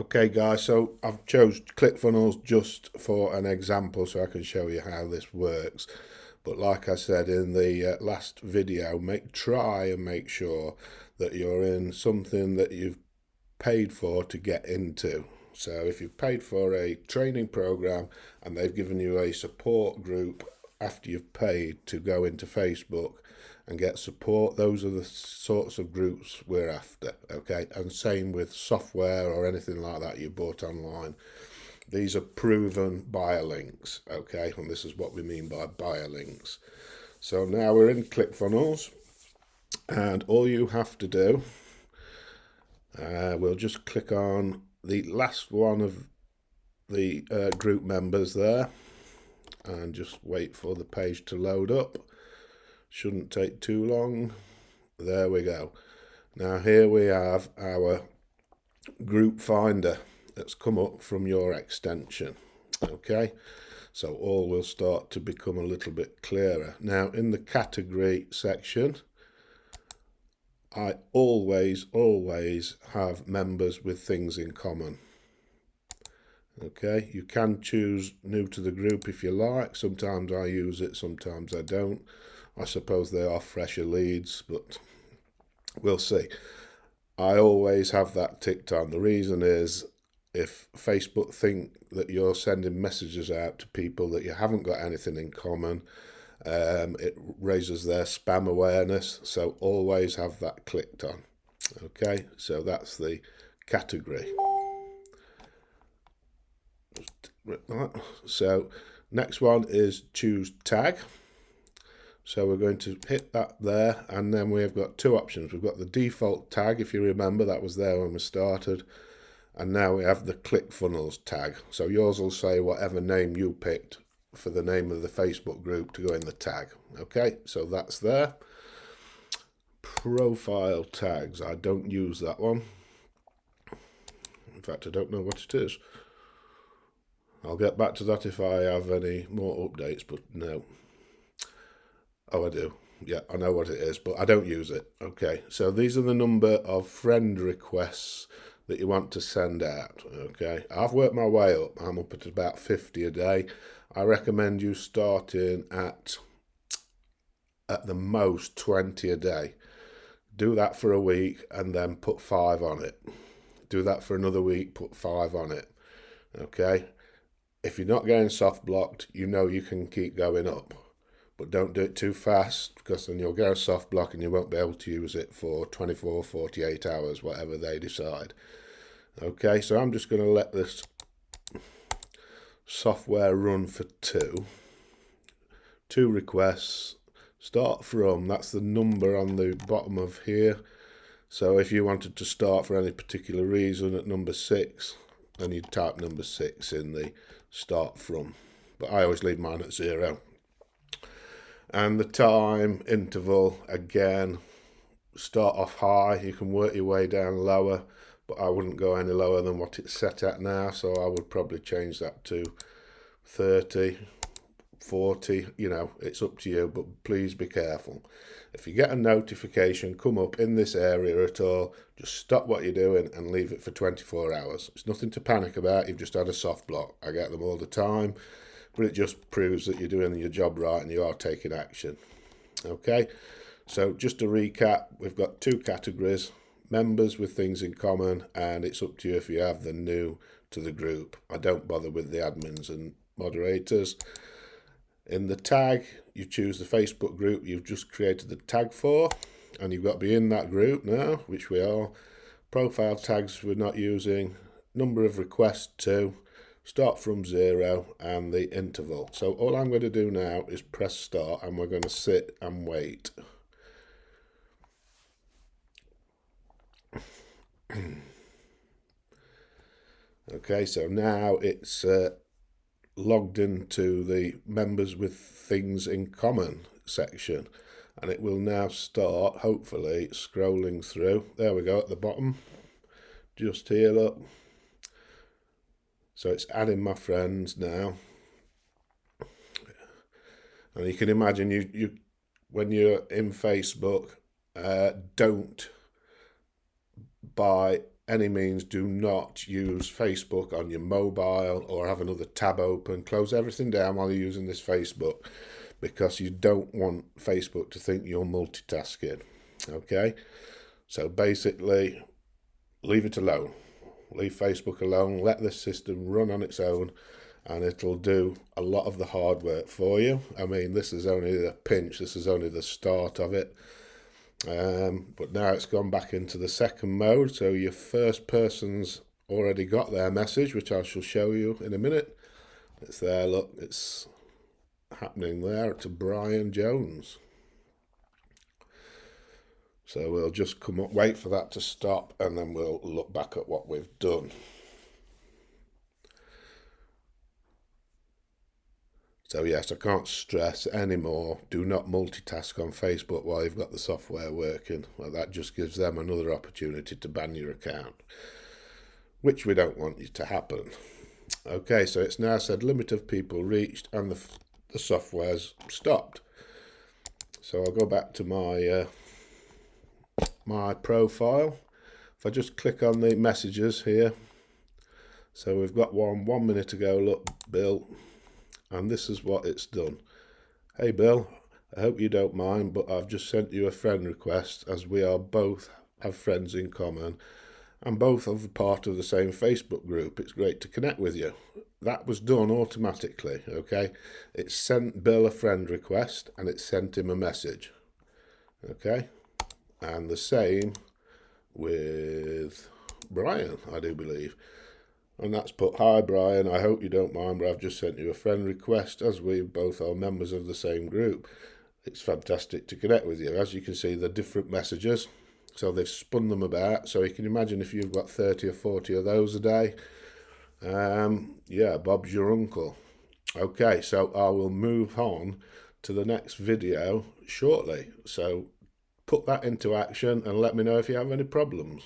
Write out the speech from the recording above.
Okay guys, so I've chose ClickFunnels just for an example so I can show you how this works. But like I said in the last video, try and make sure that you're in something that you've paid for to get into. So if you've paid for a training program and they've given you a support group after you've paid to go into Facebook and get support, those are the sorts of groups we're after. Okay, and same with software or anything like that you bought online. These are proven buyer links. Okay, and this is what we mean by buyer links. So now we're in ClickFunnels, and all you have to do, we'll just click on the last one of the group members there and just wait for the page to load up. Shouldn't take too long. There we go. Now here we have our group finder that's come up from your extension. Okay, so all will start to become a little bit clearer. Now in the category section, I always have members with things in common. Okay, you can choose new to the group if you like. Sometimes I use it, sometimes I don't. I suppose they are fresher leads, but we'll see. I always have that ticked on. The reason is if Facebook think that you're sending messages out to people that you haven't got anything in common, it raises their spam awareness. So always have that clicked on. Okay, so that's the category. So next one is choose tag. So we're going to hit that there, and then we've got two options. We've got the default tag, if you remember, that was there when we started. And now we have the ClickFunnels tag. So yours will say whatever name you picked for the name of the Facebook group to go in the tag. Okay, so that's there. Profile tags, I don't use that one. In fact, I don't know what it is. I'll get back to that if I have any more updates, but no. Oh, I do. Yeah, I know what it is, but I don't use it. Okay, so these are the number of friend requests that you want to send out. Okay, I've worked my way up. I'm up at about 50 a day. I recommend you starting at the most 20 a day. Do that for a week and then put 5 on it. Do that for another week, put 5 on it. Okay, if you're not getting soft blocked, you know you can keep going up. But don't do it too fast, because then you'll go soft block and you won't be able to use it for 24, 48 hours, whatever they decide. Okay, so I'm just going to let this software run for two requests. Start from, that's the number on the bottom of here. So if you wanted to start for any particular reason at number 6, then you'd type number 6 in the start from. But I always leave mine at 0. And the time interval, again, start off high. You can work your way down lower, but I wouldn't go any lower than what it's set at now. So I would probably change that to 30, 40. You know, it's up to you, but please be careful. If you get a notification come up in this area at all, just stop what you're doing and leave it for 24 hours. It's nothing to panic about. You've just had a soft block. I get them all the time, but it just proves that you're doing your job right and you are taking action. Okay, so just to recap, we've got two categories: members with things in common, and it's up to you if you have the new to the group. I don't bother with the admins and moderators. In the tag, you choose the Facebook group you've just created the tag for, and you've got to be in that group now, which we are. Profile tags we're not using. Number of requests 2. Start from 0 and the interval. So all I'm going to do now is press start, and we're going to sit and wait. Okay, so now it's logged into the members with things in common section, and it will now start hopefully scrolling through. There we go at the bottom, just here, look. So it's adding my friends now, and you can imagine you when you're in Facebook, don't buy any means do not use Facebook on your mobile or have another tab open. Close everything down while you're using this Facebook, because you don't want Facebook to think you're multitasking. Okay, so basically leave it alone. Leave Facebook alone, let this system run on its own, and it'll do a lot of the hard work for you. I mean, this is only the pinch, this is only the start of it. But now it's gone back into the second mode, so your first person's already got their message, which I shall show you in a minute. It's there, look, it's happening there to Brian Jones. So we'll just come up, wait for that to stop, and then we'll look back at what we've done. So yes, I can't stress anymore, do not multitask on Facebook while you've got the software working. Well, that just gives them another opportunity to ban your account, which we don't want you to happen. Okay, so it's now said limit of people reached, and the software's stopped. So I'll go back to my profile. If I just click on the messages here, so we've got 1 minute ago, look, Bill, and this is what it's done. Hey Bill, I hope you don't mind, but I've just sent you a friend request, as we are both have friends in common and both are part of the same Facebook group. It's great to connect with you. That was done automatically, okay? It sent Bill a friend request and it sent him a message, okay? And the same with Brian, I do believe. And that's put, hi Brian, I hope you don't mind, but I've just sent you a friend request, as we both are members of the same group. It's fantastic to connect with you. As you can see, they're different messages, so they've spun them about. So you can imagine if you've got 30 or 40 of those a day, yeah, Bob's your uncle. Okay, so I will move on to the next video shortly. So put that into action and let me know if you have any problems.